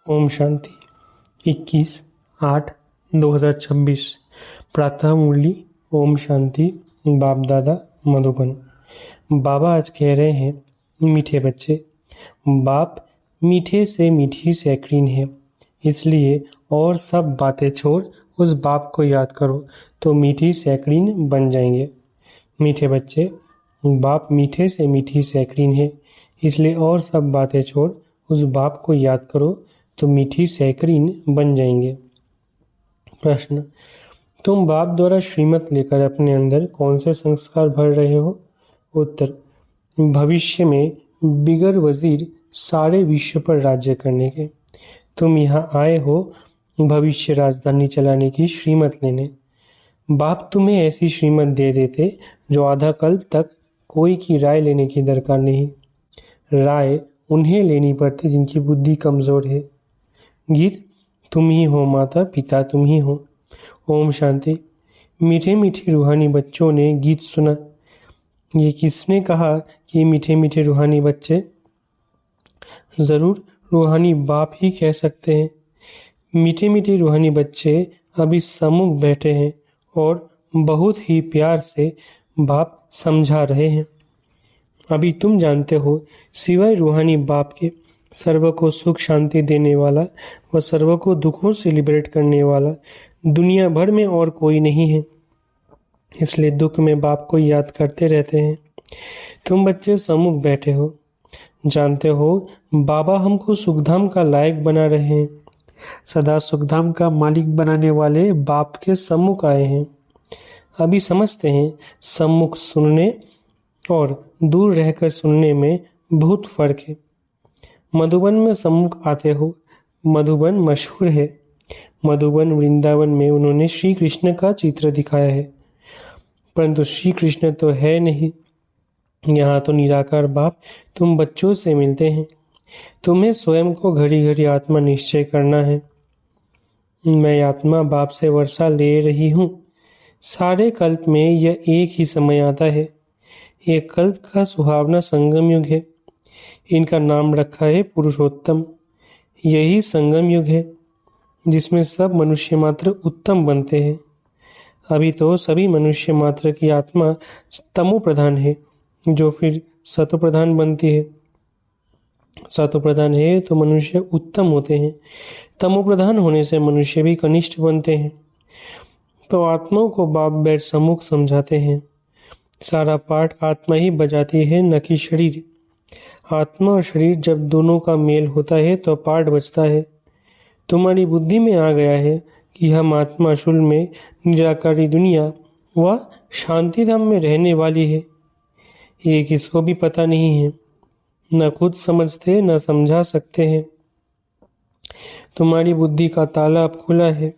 ओम शांति 21/8/2026 प्रातः मुरली। ओम शांति। बाप दादा मधुबन। बाबा आज कह रहे हैं, मीठे बच्चे, बाप मीठे से मीठी सैकड़ीन है, इसलिए और सब बातें छोड़ उस बाप को याद करो तो मीठी सैकड़ीन बन जाएंगे। मीठे बच्चे, बाप मीठे से मीठी सैकड़ीन है, इसलिए और सब बातें छोड़ उस बाप को याद करो तो मीठी सैकड़ीन बन जाएंगे। प्रश्न, तुम बाप द्वारा श्रीमत लेकर अपने अंदर कौन से संस्कार भर रहे हो? उत्तर, भविष्य में बिगर वजीर सारे विश्व पर राज्य करने के। तुम यहाँ आए हो भविष्य राजधानी चलाने की श्रीमत लेने। बाप तुम्हें ऐसी श्रीमत दे देते जो आधा कल्प तक कोई की राय लेने की दरकार नहीं। राय उन्हें लेनी पड़ती जिनकी बुद्धि कमज़ोर है। गीत, तुम ही हो माता पिता तुम ही हो। ओम शांति। मीठे मीठे रूहानी बच्चों ने गीत सुना। ये किसने कहा कि मीठे मीठे रूहानी बच्चे? ज़रूर रूहानी बाप ही कह सकते हैं। मीठे मीठे रूहानी बच्चे अभी सम्मुख बैठे हैं और बहुत ही प्यार से बाप समझा रहे हैं। अभी तुम जानते हो, सिवाय रूहानी बाप के सर्व को सुख शांति देने वाला व सर्व को दुखों से लिबरेट करने वाला दुनिया भर में और कोई नहीं है। इसलिए दुख में बाप को याद करते रहते हैं। तुम बच्चे सम्मुख बैठे हो, जानते हो बाबा हमको सुखधाम का लायक बना रहे हैं। सदा सुखधाम का मालिक बनाने वाले बाप के सम्मुख आए हैं। अभी समझते हैं सम्मुख सुनने और दूर रहकर सुनने में बहुत फर्क है। मधुबन में सम्मुख आते हो। मधुबन मशहूर है। मधुबन वृंदावन में उन्होंने श्री कृष्ण का चित्र दिखाया है, परंतु श्री कृष्ण तो है नहीं। यहाँ तो निराकार बाप तुम बच्चों से मिलते हैं। तुम्हें स्वयं को घड़ी घड़ी आत्मा निश्चय करना है। मैं आत्मा बाप से वर्षा ले रही हूँ। सारे कल्प में यह एक ही समय आता है। ये कल्प का सुहावना संगम युग है। इनका नाम रखा है पुरुषोत्तम। यही संगम युग है जिसमें सब मनुष्य मात्र उत्तम बनते हैं। अभी तो सभी मनुष्य मात्र की आत्मा तमो प्रधान है, जो फिर सतो प्रधान बनती है। सतो प्रधान है तो मनुष्य उत्तम होते हैं। तमो प्रधान होने से मनुष्य भी कनिष्ठ बनते हैं। तो आत्माओं को बाप बैठ सम्मुख समझाते हैं। सारा पाठ आत्मा ही बजाती है, न कि शरीर। आत्मा और शरीर जब दोनों का मेल होता है तो पाठ बजता है। तुम्हारी बुद्धि में आ गया है कि हम आत्मा शुल में निराकारी दुनिया व शांति धाम में रहने वाली है। ये किसको भी पता नहीं है, न खुद समझते न समझा सकते हैं। तुम्हारी बुद्धि का ताला अब खुला है।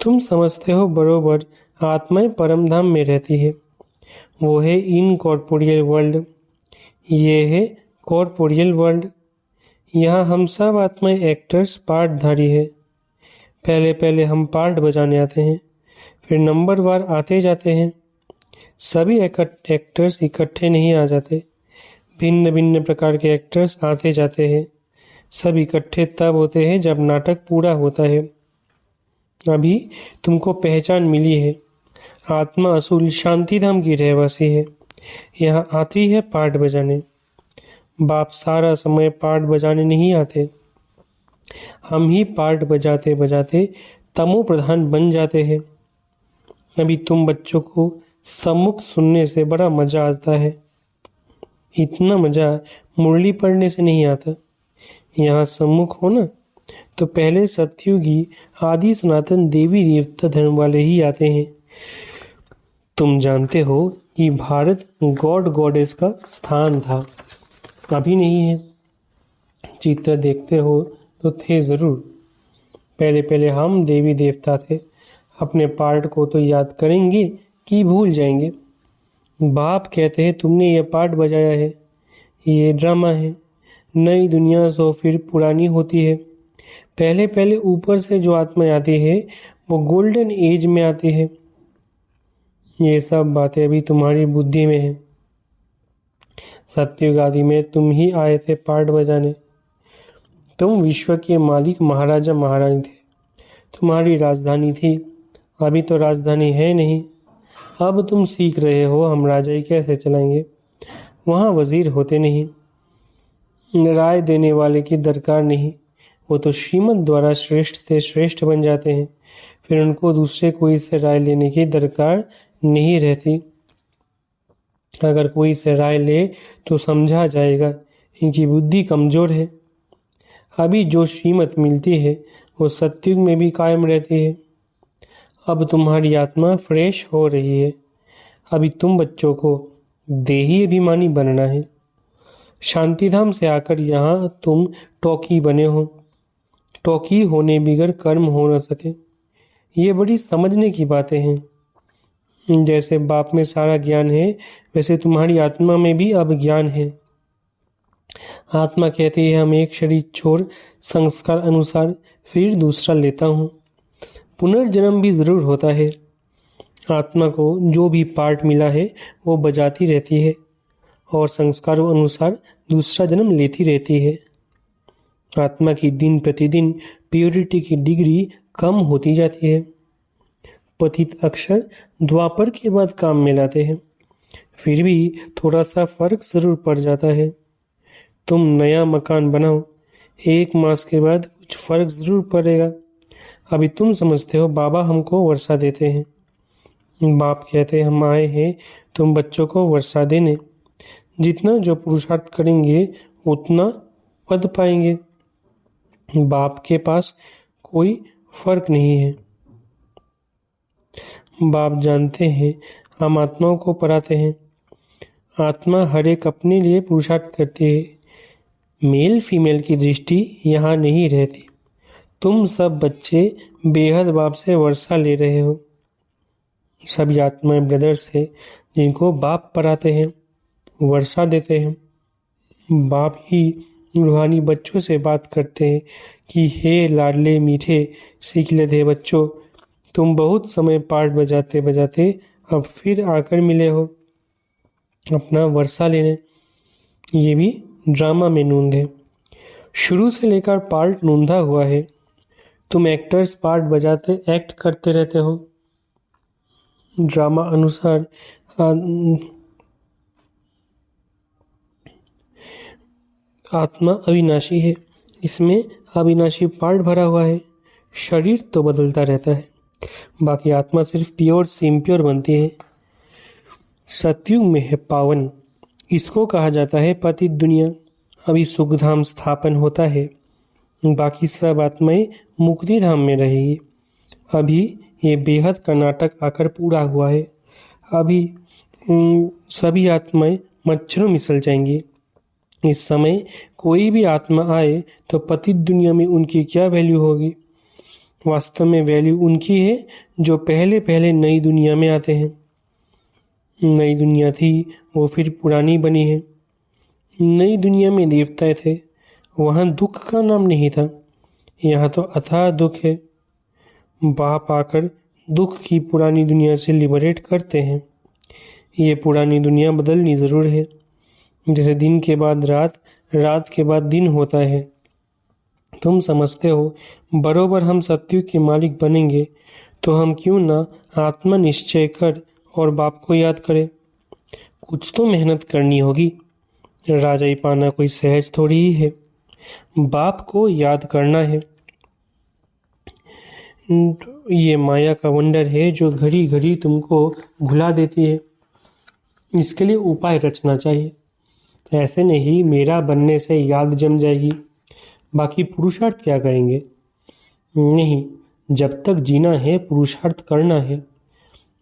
तुम समझते हो बरोबर आत्माएं परम धाम में रहती है। वो है इनकॉर्पोरियल वर्ल्ड। ये है कॉर्पोरियल वर्ल्ड। यहाँ हम सब आत्माएं एक्टर्स पार्टधारी है। पहले पहले हम पार्ट बजाने आते हैं, फिर नंबरवार आते जाते हैं। सभी एक्टर्स इकट्ठे नहीं आ जाते। भिन्न भिन्न प्रकार के एक्टर्स आते जाते हैं। सब इकट्ठे तब होते हैं जब नाटक पूरा होता है। अभी तुमको पहचान मिली है। आत्मा असूल शांति धाम की रहवासी है। यहाँ आती है पाठ बजाने। बाप सारा समय पाठ बजाने नहीं आते। हम ही पाठ बजाते बजाते तमो प्रधान बन जाते हैं। अभी तुम बच्चों को सम्मुख सुनने से बड़ा मजा आता है। इतना मजा मुरली पढ़ने से नहीं आता। यहाँ सम्मुख हो ना, तो पहले सतयुगी आदि सनातन देवी देवता धर्म वाले ही आते हैं। तुम जानते हो कि भारत गॉड गॉडेस का स्थान था, अभी नहीं है। चित्र देखते हो तो थे ज़रूर। पहले पहले हम देवी देवता थे। अपने पार्ट को तो याद करेंगे कि भूल जाएंगे। बाप कहते हैं तुमने ये पार्ट बजाया है, ये ड्रामा है। नई दुनिया सो फिर पुरानी होती है। पहले पहले ऊपर से जो आत्मा आती है वो गोल्डन एज में आती है। ये सब बातें अभी तुम्हारी बुद्धि में है। सत्ययुग आदि में तुम ही आए थे पार्ट बजाने। तुम विश्व के मालिक महाराजा महारानी थे। तुम्हारी राजधानी थी। अभी तो राजधानी है नहीं। अब तुम सीख रहे हो हम राजाई कैसे चलाएंगे। वहाँ वजीर होते नहीं। राय देने वाले की दरकार नहीं। वो तो श्रीमत द्वारा श्रेष्ठ थे, श्रेष्ठ बन जाते हैं। फिर उनको दूसरे कोई से राय लेने की दरकार नहीं रहती। अगर कोई से राय ले तो समझा जाएगा इनकी बुद्धि कमजोर है। अभी जो श्रीमत मिलती है वो सतयुग में भी कायम रहती है। अब तुम्हारी आत्मा फ्रेश हो रही है। अभी तुम बच्चों को देही अभिमानी बनना है। शांतिधाम से आकर यहाँ तुम टॉकी बने हो। टॉकी होने बिगर कर्म हो न सके। ये बड़ी समझने की बातें हैं। जैसे बाप में सारा ज्ञान है वैसे तुम्हारी आत्मा में भी अब ज्ञान है। आत्मा कहती है हम एक शरीर छोड़ संस्कार अनुसार फिर दूसरा लेता हूँ। पुनर्जन्म भी जरूर होता है। आत्मा को जो भी पार्ट मिला है वो बजाती रहती है और संस्कारों अनुसार दूसरा जन्म लेती रहती है। आत्मा की दिन प्रतिदिन प्योरिटी की डिग्री कम होती जाती है। पतित अक्षर द्वापर के बाद काम में लाते हैं, फिर भी थोड़ा सा फर्क जरूर पड़ जाता है। तुम नया मकान बनाओ, 1 मास के बाद कुछ फर्क जरूर पड़ेगा। अभी तुम समझते हो बाबा हमको वर्षा देते हैं। बाप कहते हैं हम आए हैं तुम बच्चों को वर्षा देने। जितना जो पुरुषार्थ करेंगे उतना पद पाएंगे। बाप के पास कोई फर्क नहीं है। बाप जानते हैं हम आत्माओं को पढ़ाते हैं। आत्मा हर एक अपने लिए पुरुषार्थ करती है। मेल फीमेल की दृष्टि यहाँ नहीं रहती। तुम सब बच्चे बेहद बाप से वर्षा ले रहे हो। सभी आत्माएं ब्रदर्स है जिनको बाप पढ़ाते हैं। वर्षा देते हैं। बाप ही रूहानी बच्चों से बात करते हैं कि हे लाडले मीठे सीखलेते बच्चों, तुम बहुत समय पाठ बजाते बजाते अब फिर आकर मिले हो अपना वर्षा लेने। ये भी ड्रामा में नूंद है। शुरू से लेकर पार्ट नूंधा हुआ है। तुम एक्टर्स पार्ट बजाते एक्ट करते रहते हो। ड्रामा अनुसार आत्मा अविनाशी है। इसमें अविनाशी पार्ट भरा हुआ है। शरीर तो बदलता रहता है, बाकी आत्मा सिर्फ प्योर से इम्प्योर बनती है। सतयुग में है पावन, इसको कहा जाता है पतित दुनिया। अभी सुखधाम स्थापन होता है, बाकी सब आत्माएं मुक्ति धाम में रहेगी। अभी ये बेहद का नाटक आकर पूरा हुआ है। अभी सभी आत्माएं मच्छरों में मिसल जाएंगी। इस समय कोई भी आत्मा आए तो पतित दुनिया में उनकी क्या वैल्यू होगी? वास्तव में वैल्यू उनकी है जो पहले पहले नई दुनिया में आते हैं। नई दुनिया थी, वो फिर पुरानी बनी है। नई दुनिया में देवताएं थे, वहाँ दुख का नाम नहीं था। यहाँ तो अथाह दुख है। बाप आकर दुख की पुरानी दुनिया से लिबरेट करते हैं। ये पुरानी दुनिया बदलनी ज़रूर है। जैसे दिन के बाद रात, रात के बाद दिन होता है। तुम समझते हो बरोबर हम सत्युग के मालिक बनेंगे, तो हम क्यों ना आत्मा निश्चय कर और बाप को याद करें। कुछ तो मेहनत करनी होगी। राजाई पाना कोई सहज थोड़ी ही है। बाप को याद करना है। ये माया का वंडर है जो घड़ी घड़ी तुमको भुला देती है। इसके लिए उपाय रचना चाहिए। ऐसे नहीं मेरा बनने से याद जम जाएगी, बाकी पुरुषार्थ क्या करेंगे? नहीं, जब तक जीना है पुरुषार्थ करना है।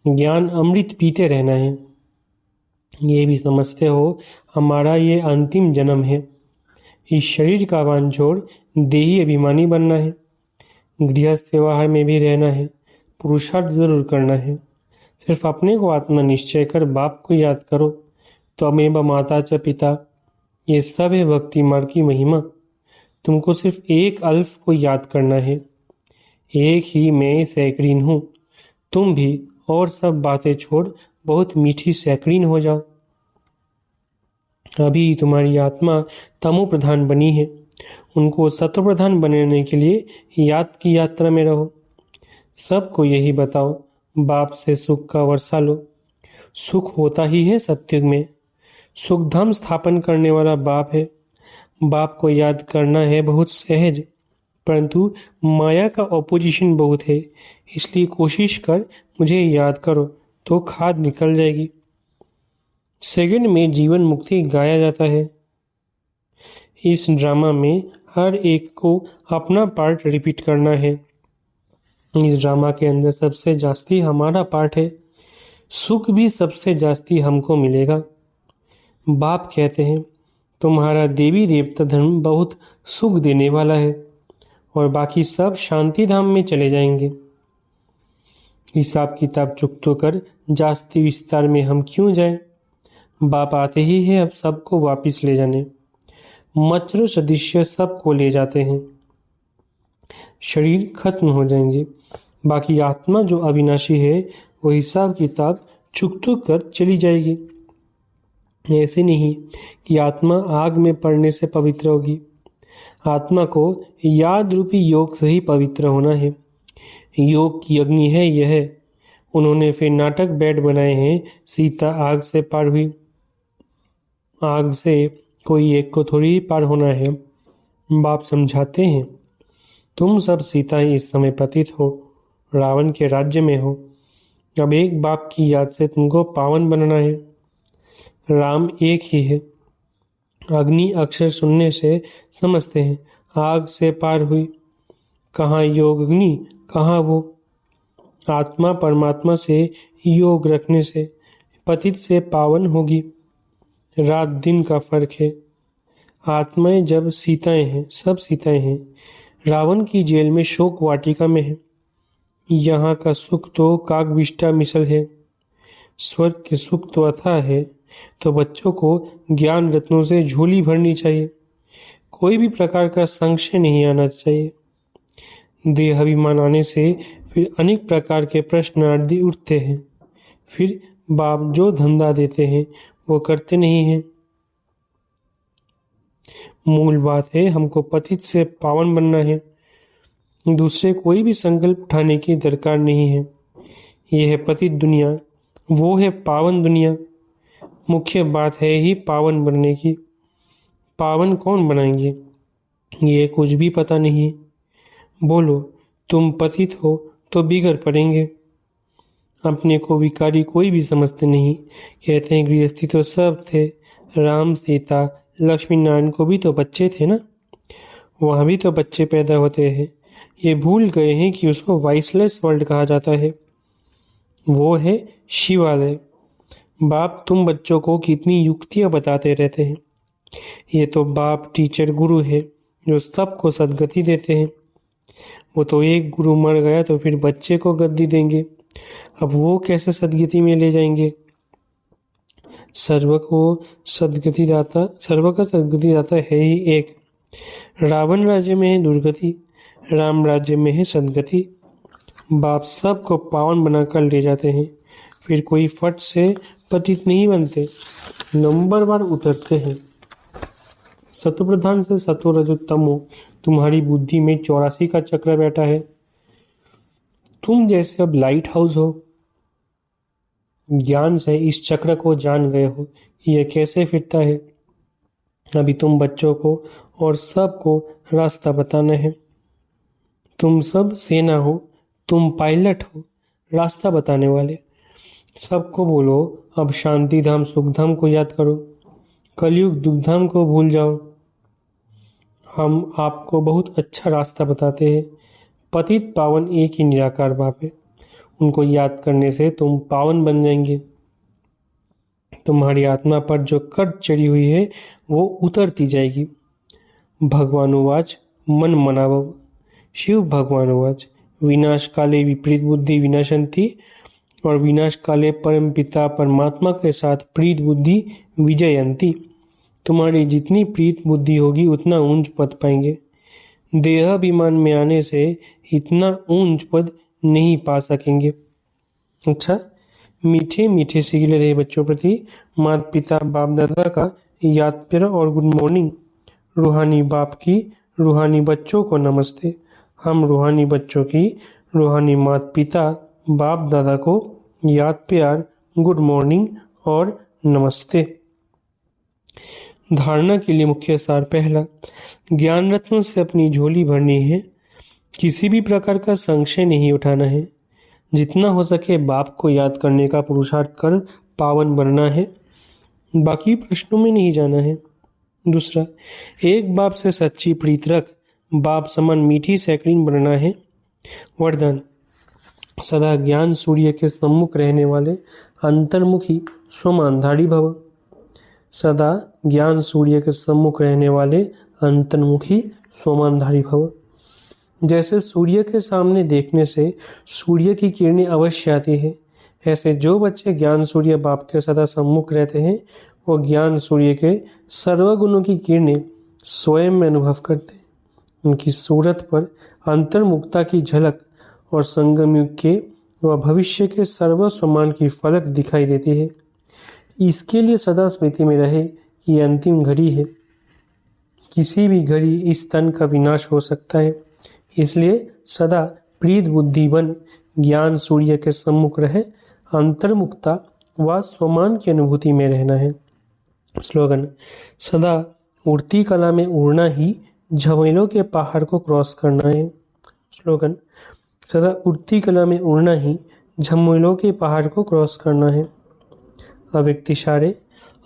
ज्ञान अमृत पीते रहना है। ये भी समझते हो हमारा ये अंतिम जन्म है। इस शरीर का बांध छोड़ देही अभिमानी बनना है। गृहस्थ व्यवहार में भी रहना है। पुरुषार्थ जरूर करना है। सिर्फ अपने को आत्मा निश्चय कर बाप को याद करो। त्वमेव माता च पिता, ये सब है भक्ति मार्ग की महिमा। तुमको सिर्फ एक अल्फ को याद करना है। एक ही मैं सैकड़ीन हूँ। तुम भी और सब बातें छोड़ बहुत मीठी सैकड़ीन हो जाओ। अभी तुम्हारी आत्मा तमो प्रधान बनी है। उनको सत्व प्रधान बनने के लिए याद की यात्रा में रहो। सबको यही बताओ, बाप से सुख का वर्षा लो। सुख होता ही है सत्युग में। सुखधाम स्थापन करने वाला बाप है। बाप को याद करना है बहुत सहज, परंतु माया का ऑपोजिशन बहुत है। इसलिए कोशिश कर मुझे याद करो तो खाद निकल जाएगी। सेकंड में जीवन मुक्ति गाया जाता है। इस ड्रामा में हर एक को अपना पार्ट रिपीट करना है। इस ड्रामा के अंदर सबसे जास्ती हमारा पार्ट है। सुख भी सबसे जास्ती हमको मिलेगा। बाप कहते हैं तुम्हारा देवी देवता धर्म बहुत सुख देने वाला है और बाकी सब शांति धाम में चले जाएंगे। हिसाब किताब चुकतो कर जास्ती विस्तार में हम क्यों जाएं? बाप आते ही है अब सबको वापिस ले जाने। मच्छर सदृश्य सबको ले जाते हैं। शरीर खत्म हो जाएंगे, बाकी आत्मा जो अविनाशी है वो हिसाब किताब चुकतो कर चली जाएगी। ऐसे नहीं कि आत्मा आग में पड़ने से पवित्र होगी। आत्मा को याद रूपी योग से ही पवित्र होना है। योग की अग्नि है यह। उन्होंने फिर नाटक बेड बनाए हैं। सीता आग से पार हुई। आग से कोई एक को थोड़ी पार होना है। बाप समझाते हैं तुम सब सीताएं इस समय पतित हो, रावण के राज्य में हो। अब एक बाप की याद से तुमको पावन बनना है। राम एक ही है। अग्नि अक्षर सुनने से समझते हैं आग से पार हुई। कहाँ योग अग्नि, कहाँ वो। आत्मा परमात्मा से योग रखने से पतित से पावन होगी। रात दिन का फर्क है। आत्माएं जब सीताएं हैं, सब सीताएं हैं। रावण की जेल में शोक वाटिका में है। यहाँ का सुख तो कागविष्टा मिसल है। स्वर्ग के सुख तो अथाह है। तो बच्चों को ज्ञान रत्नों से झोली भरनी चाहिए। कोई भी प्रकार का संशय नहीं आना चाहिए। देहाभिमान आने से फिर अनेक प्रकार के प्रश्न आदि उठते हैं। फिर बाप जो धंधा देते हैं वो करते नहीं हैं। मूल बात है हमको पतित से पावन बनना है। दूसरे कोई भी संकल्प उठाने की दरकार नहीं है। यह है पतित दुनिया, वो है पावन दुनिया। मुख्य बात है ही पावन बनने की। पावन कौन बनाएंगे ये कुछ भी पता नहीं। बोलो तुम पतित हो तो बिगड़ पड़ेंगे। अपने को विकारी कोई भी समझते नहीं। कहते हैं गृहस्थी तो सब थे, राम सीता लक्ष्मी नारायण को भी तो बच्चे थे ना, वहाँ भी तो बच्चे पैदा होते हैं। ये भूल गए हैं कि उसको वाइसलेस वर्ल्ड कहा जाता है, वो है शिवालय। बाप तुम बच्चों को कितनी युक्तियाँ बताते रहते हैं। ये तो बाप टीचर गुरु है जो सबको सदगति देते हैं। वो तो एक गुरु मर गया तो फिर बच्चे को गद्दी देंगे। अब वो कैसे सदगति में ले जाएंगे। सर्व का सदगति दाता है ही एक। रावण राज्य में है दुर्गति, राम राज्य में है सदगति। बाप सबको पावन बनाकर ले जाते हैं। फिर कोई फट से पतित नहीं बनते, नंबरवार उतरते हैं। सतोप्रधान से सतो रजो तमो, तुम्हारी बुद्धि में 84 का चक्र बैठा है। तुम जैसे अब लाइट हाउस हो, ज्ञान से इस चक्र को जान गए हो यह कैसे फिरता है। अभी तुम बच्चों को और सबको रास्ता बताना है। तुम सब सेना हो, तुम पायलट हो, रास्ता बताने वाले। सबको बोलो अब शांति धाम सुख धाम को याद करो, कलयुग दुख धाम को भूल जाओ। हम आपको बहुत अच्छा रास्ता बताते हैं। पतित पावन एक ही निराकार बाप है, उनको याद करने से तुम पावन बन जाएंगे। तुम्हारी आत्मा पर जो कट चढ़ी हुई है वो उतरती जाएगी। भगवानुवाच मन मनावव। शिव भगवानुवाच विनाश काले विपरीत बुद्धि विनाशंति, और विनाश काले परम पिता परमात्मा के साथ प्रीत बुद्धि विजयंती। तुम्हारी जितनी प्रीत बुद्धि होगी उतना ऊंच पद पाएंगे। देहाभिमान में आने से इतना ऊंच पद नहीं पा सकेंगे। अच्छा, मीठे मीठे सिगले रहे बच्चों प्रति माता पिता बाप दादा का याद प्यार और गुड मॉर्निंग। रूहानी बाप की रूहानी बच्चों को नमस्ते। हम रूहानी बच्चों की रूहानी माता पिता बाप दादा को याद प्यार गुड मॉर्निंग और नमस्ते। धारणा के लिए मुख्य सार पहला, ज्ञान रत्नों से अपनी झोली भरनी है। किसी भी प्रकार का संशय नहीं उठाना है। जितना हो सके बाप को याद करने का पुरुषार्थ कर पावन बनना है, बाकी प्रश्नों में नहीं जाना है। दूसरा, एक बाप से सच्ची प्रीत रख, बाप समान मीठी सैकड़ीन बनना है। वरदान, सदा ज्ञान सूर्य के सम्मुख रहने वाले अंतर्मुखी स्वमानधारी भव। सदा ज्ञान सूर्य के सम्मुख रहने वाले अंतर्मुखी स्वमानधारी भव। जैसे सूर्य के सामने देखने से सूर्य की किरणें अवश्य आती है, ऐसे जो बच्चे ज्ञान सूर्य बाप के सदा सम्मुख रहते हैं वो ज्ञान सूर्य के सर्वगुणों की किरणें स्वयं में अनुभव करते हैं। उनकी सूरत पर अंतर्मुखता की झलक और संगम युग के व भविष्य के सर्व समान की फलक दिखाई देती है। इसके लिए सदा स्मृति में रहे कि ये अंतिम घड़ी है। किसी भी घड़ी इस तन का विनाश हो सकता है, इसलिए सदा प्रीत बुद्धि बन ज्ञान सूर्य के सम्मुख रहे, अंतर्मुखता व स्वमान की अनुभूति में रहना है। स्लोगन, सदा उड़ती कला में उड़ना ही झमेलों के पहाड़ को क्रॉस करना है। स्लोगन, सदा उड़ती कला में उड़ना ही झमेलों के पहाड़ को क्रॉस करना है। अव्यक्त इशारे,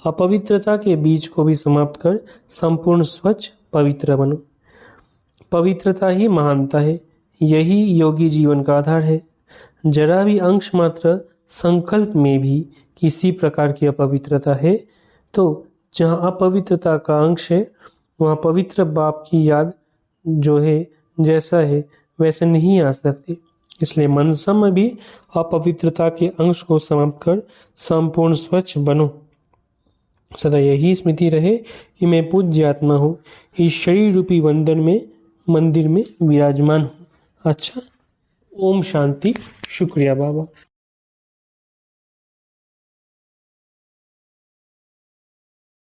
अपवित्रता के बीज को भी समाप्त कर संपूर्ण स्वच्छ पवित्र बनो। पवित्रता ही महानता है, यही योगी जीवन का आधार है। जरा भी अंश मात्र संकल्प में भी किसी प्रकार की अपवित्रता है तो जहाँ अपवित्रता का अंश है वहाँ पवित्र बाप की याद जो है जैसा है वैसे नहीं आ सकती। इसलिए मनसा में भी अपवित्रता के अंश को समाप्त कर संपूर्ण स्वच्छ बनो। सदा यही स्मृति रहे कि मैं पूज्य आत्मा हूँ, इस शरीर रूपी मंदिर में विराजमान हूँ। अच्छा, ओम शांति। शुक्रिया बाबा।